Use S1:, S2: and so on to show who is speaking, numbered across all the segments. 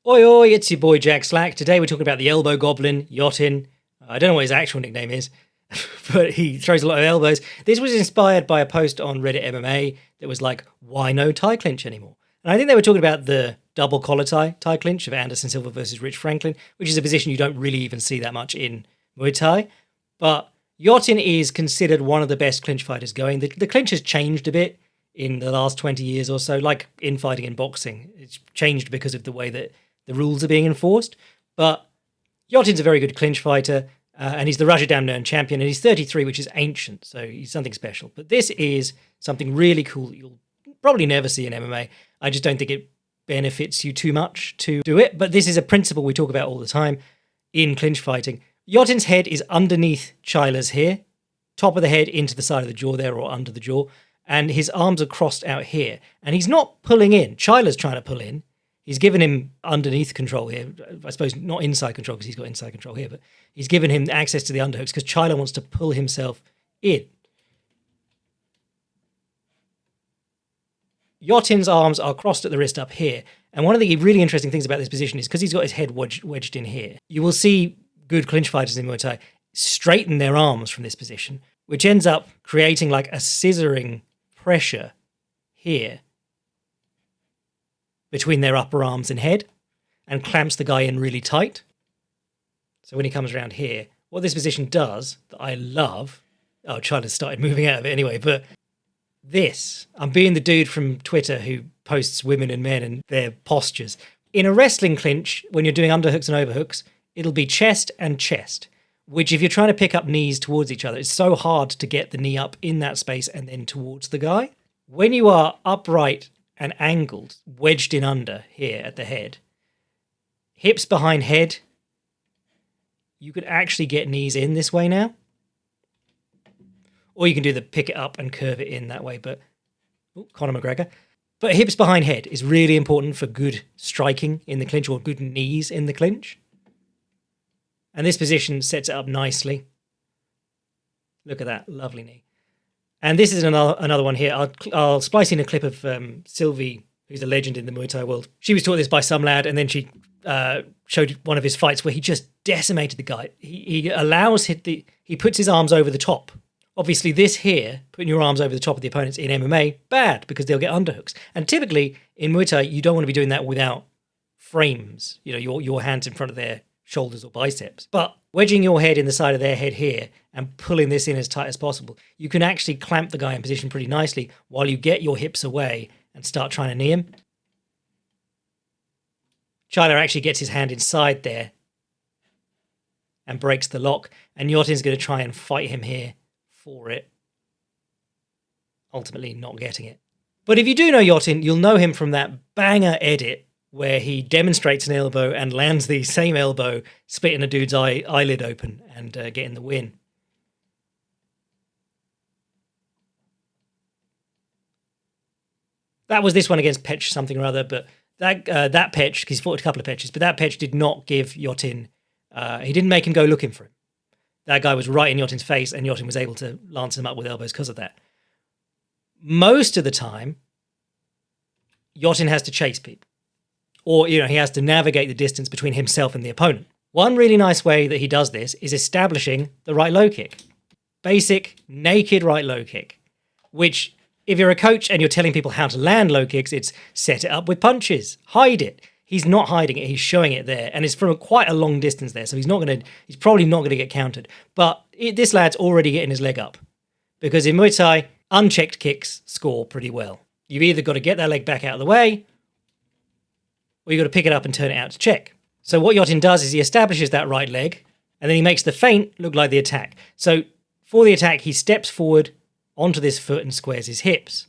S1: Oi oi, it's your boy Jack Slack. Today we're talking about the elbow goblin, Yothin. I don't know what his actual nickname is, but he throws a lot of elbows. This was inspired by a post on Reddit MMA that was like, why no tie clinch anymore? And I think they were talking about the double collar tie clinch of Anderson Silva versus Rich Franklin, which is a position you don't really even see that much in Muay Thai. But Yothin is considered one of the best clinch fighters going. The clinch has changed a bit in the last 20 years or so, like infighting in boxing. It's changed because of the way that the rules are being enforced. But Yothin's a very good clinch fighter, and he's the Rajadamnern champion, and he's 33, which is ancient, so he's something special. But this is something really cool that you'll probably never see in MMA. I just don't think it benefits you too much to do it, but this is a principle we talk about all the time in clinch fighting. Yothin's head is underneath Chyla's here, top of the head into the side of the jaw there, or under the jaw, and his arms are crossed out here. And he's not pulling in. Chyla's trying to pull in. He's given him underneath control here. I suppose not inside control because he's got inside control here, but he's given him access to the underhooks because Chyla wants to pull himself in. Yothin's arms are crossed at the wrist up here. And one of the really interesting things about this position is because he's got his head wedged in here, you will see good clinch fighters in Muay Thai straighten their arms from this position, which ends up creating like a scissoring pressure here between their upper arms and head and clamps the guy in really tight. So when he comes around here, what this position does that I love, Chyla's started moving out of it anyway, but this, I'm being the dude from Twitter who posts women and men and their postures. In a wrestling clinch, when you're doing underhooks and overhooks, it'll be chest and chest, which if you're trying to pick up knees towards each other, it's so hard to get the knee up in that space and then towards the guy. When you are upright and angled, wedged in under here at the head, hips behind head, you could actually get knees in this way now. Or you can do the pick it up and curve it in that way, but Conor McGregor. But hips behind head is really important for good striking in the clinch or good knees in the clinch. And this position sets it up nicely. Look at that, lovely knee. And this is another one here. I'll splice in a clip of Sylvie, who's a legend in the Muay Thai world. She was taught this by some lad, and then she showed one of his fights where he just decimated the guy. He puts his arms over the top. Obviously, this here, putting your arms over the top of the opponents in MMA, bad, because they'll get underhooks. And typically, in Muay Thai, you don't want to be doing that without frames, your hands in front of their shoulders or biceps. But wedging your head in the side of their head here and pulling this in as tight as possible, you can actually clamp the guy in position pretty nicely while you get your hips away and start trying to knee him. Chyla actually gets his hand inside there and breaks the lock, and Yothin's going to try and fight him here for it, ultimately not getting it. But if you do know Yothin, you'll know him from that banger edit where he demonstrates an elbow and lands the same elbow, splitting a dude's eyelid open and getting the win. That was this one against Petch something or other, but that Petch, because he's fought a couple of Petches, but that Petch did not give Yothin, he didn't make him go looking for him. That guy was right in Yothin's face, and Yothin was able to lance him up with elbows because of that. Most of the time, Yothin has to chase people. Or, he has to navigate the distance between himself and the opponent. One really nice way that he does this is establishing the right low kick. Basic, naked right low kick. Which, if you're a coach and you're telling people how to land low kicks, it's set it up with punches. Hide it. He's not hiding it, he's showing it there. And it's from quite a long distance there, so he's probably not going to get countered. But this lad's already getting his leg up. Because in Muay Thai, unchecked kicks score pretty well. You've either got to get that leg back out of the way, or you've got to pick it up and turn it out to check. So what Yothin does is he establishes that right leg, and then he makes the feint look like the attack. So for the attack, he steps forward onto this foot and squares his hips.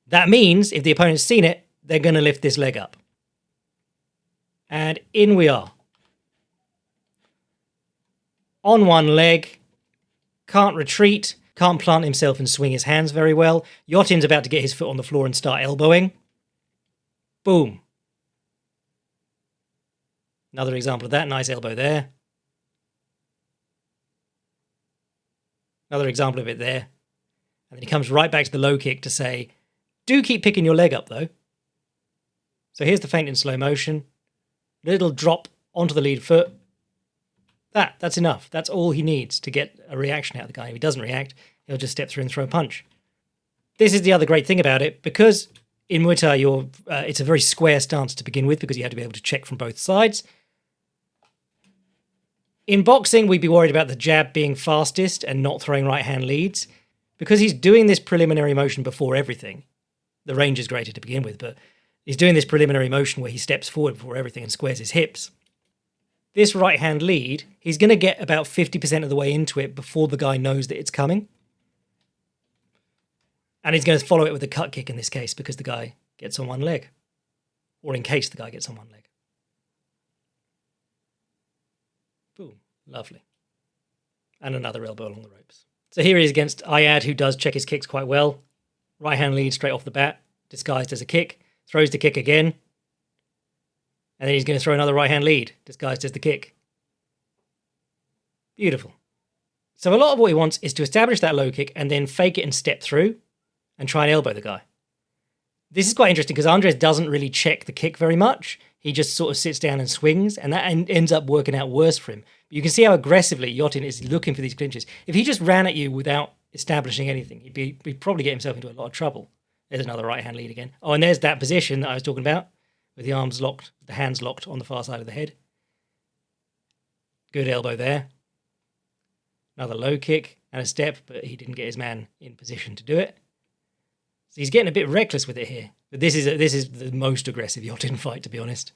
S1: That means if the opponent's seen it, they're going to lift this leg up. And in we are. On one leg, can't retreat, can't plant himself and swing his hands very well. Yothin's about to get his foot on the floor and start elbowing. Boom. Another example of that, nice elbow there. Another example of it there. And then he comes right back to the low kick to say, do keep picking your leg up though. So here's the feint in slow motion. Little drop onto the lead foot. That's enough. That's all he needs to get a reaction out of the guy. If he doesn't react, he'll just step through and throw a punch. This is the other great thing about it, because in Muay Thai, it's a very square stance to begin with, because you have to be able to check from both sides. In boxing, we'd be worried about the jab being fastest and not throwing right-hand leads. Because he's doing this preliminary motion before everything. The range is greater to begin with, but he's doing this preliminary motion where he steps forward before everything and squares his hips. This right-hand lead, he's going to get about 50% of the way into it before the guy knows that it's coming. And he's going to follow it with a cut kick in this case, because the guy gets on one leg. Or in case the guy gets on one leg. Boom. Lovely. And another elbow along the ropes. So here he is against Ayad, who does check his kicks quite well. Right-hand lead straight off the bat, disguised as a kick. Throws the kick again. And then he's going to throw another right-hand lead, disguised as the kick. Beautiful. So a lot of what he wants is to establish that low kick and then fake it and step through and try and elbow the guy. This is quite interesting because Andres doesn't really check the kick very much. He just sort of sits down and swings, and that ends up working out worse for him. But you can see how aggressively Yothin is looking for these clinches. If he just ran at you without establishing anything, he'd probably get himself into a lot of trouble. There's another right-hand lead again. Oh, and there's that position that I was talking about, with the arms locked, the hands locked on the far side of the head. Good elbow there. Another low kick and a step, but he didn't get his man in position to do it. So he's getting a bit reckless with it here. But this is the most aggressive Yothin fight, to be honest.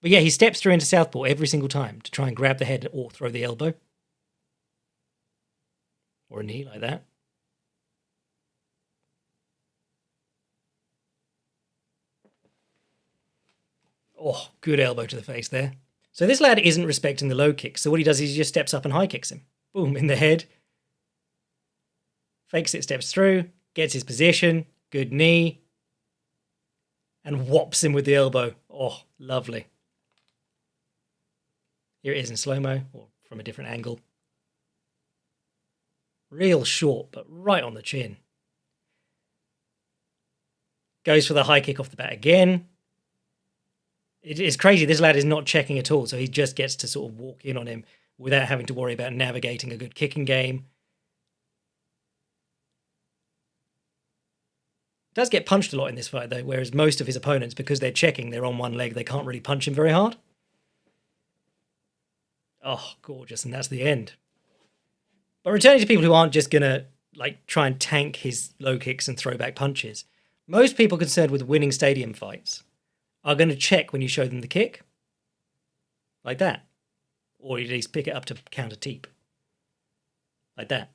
S1: But yeah, he steps through into Southpaw every single time to try and grab the head or throw the elbow. Or a knee like that. Oh, good elbow to the face there. So this lad isn't respecting the low kick. So what he does is he just steps up and high kicks him. Boom, in the head. Fakes it, steps through, gets his position, good knee, and whops him with the elbow. Oh, lovely. Here it is in slow-mo, or from a different angle. Real short, but right on the chin. Goes for the high kick off the bat again. It is crazy. This lad is not checking at all, so he just gets to sort of walk in on him without having to worry about navigating a good kicking game. Does get punched a lot in this fight, though, whereas most of his opponents, because they're checking, they're on one leg, they can't really punch him very hard. Oh, gorgeous, and that's the end. But returning to people who aren't just going to try and tank his low kicks and throw back punches, most people concerned with winning stadium fights are going to check when you show them the kick. Like that. Or at least pick it up to counter teep. Like that.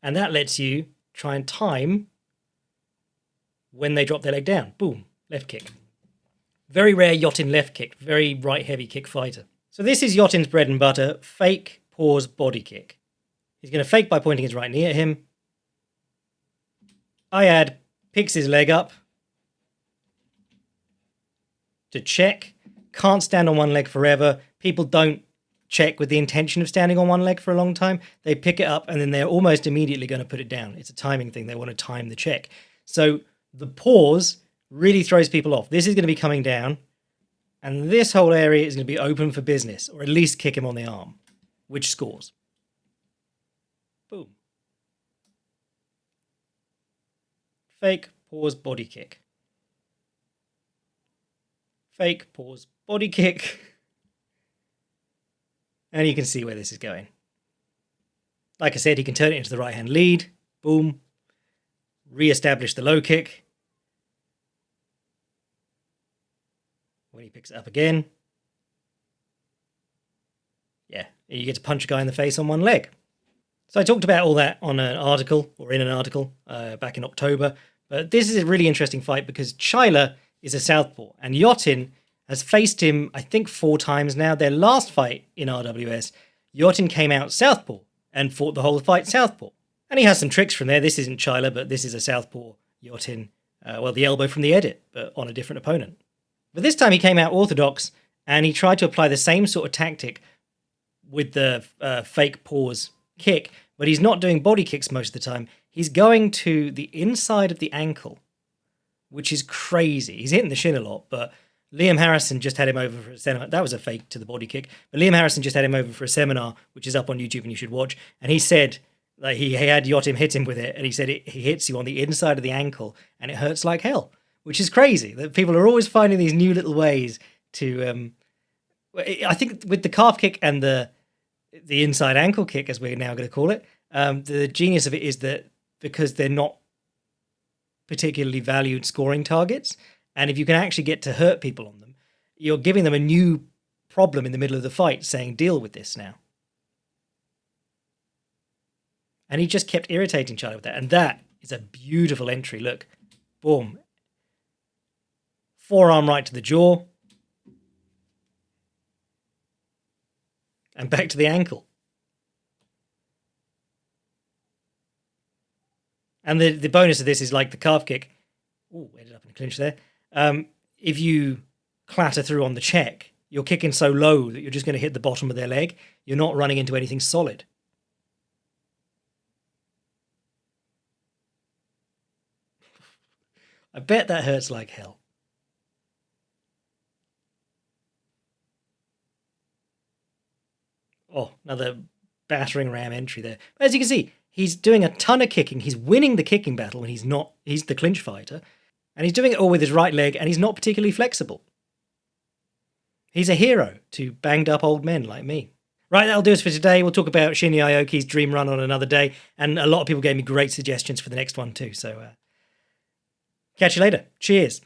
S1: And that lets you try and time when they drop their leg down. Boom. Left kick. Very rare Yothin left kick. Very right heavy kick fighter. So this is Yothin's bread and butter. Fake, pause, body kick. He's going to fake by pointing his right knee at him. Ayad picks his leg up to check. Can't stand on one leg forever. People don't check with the intention of standing on one leg for a long time. They pick it up and then they're almost immediately going to put it down. It's a timing thing. They want to time the check. So the pause really throws people off. This is going to be coming down and this whole area is going to be open for business, or at least kick him on the arm, which scores. Boom. Fake, pause, body kick. Fake, pause, body kick. And you can see where this is going. Like I said, he can turn it into the right-hand lead. Boom. Re-establish the low kick. When he picks it up again. Yeah, you get to punch a guy in the face on one leg. So I talked about all that on an article, or in an article, back in October. But this is a really interesting fight because Chyla is a southpaw, and Yothin has faced him, I think, 4 times now. Their last fight in RWS, Yothin came out southpaw and fought the whole fight southpaw. And he has some tricks from there. This isn't Chyla, but this is a southpaw Yothin. Well, the elbow from the edit, but on a different opponent. But this time he came out orthodox, and he tried to apply the same sort of tactic with the fake pause kick, but he's not doing body kicks most of the time. He's going to the inside of the ankle which is crazy. He's hitting the shin a lot, but Liam Harrison just had him over for a seminar. That was a fake to the body kick. But Liam Harrison just had him over for a seminar, which is up on YouTube and you should watch. And he said, like, he had Yothin hit him with it, and he said he hits you on the inside of the ankle, and it hurts like hell, which is crazy. That people are always finding these new little ways to. I think with the calf kick and the inside ankle kick, as we're now going to call it, the genius of it is that because they're not particularly valued scoring targets, and if you can actually get to hurt people on them, you're giving them a new problem in the middle of the fight, saying, deal with this now. And he just kept irritating Charlie with that. And that is a beautiful entry. Look, boom. Forearm right to the jaw. And back to the ankle. And the bonus of this is like the calf kick. Oh, ended up in a clinch there. If you clatter through on the check, you're kicking so low that you're just going to hit the bottom of their leg. You're not running into anything solid. I bet that hurts like hell. Oh, another battering ram entry there. But as you can see, he's doing a ton of kicking. He's winning the kicking battle when he's not. He's the clinch fighter. And he's doing it all with his right leg, and he's not particularly flexible. He's a hero to banged up old men like me. Right, that'll do us for today. We'll talk about Shinya Aoki's Dream Run on another day. And a lot of people gave me great suggestions for the next one too. So catch you later. Cheers.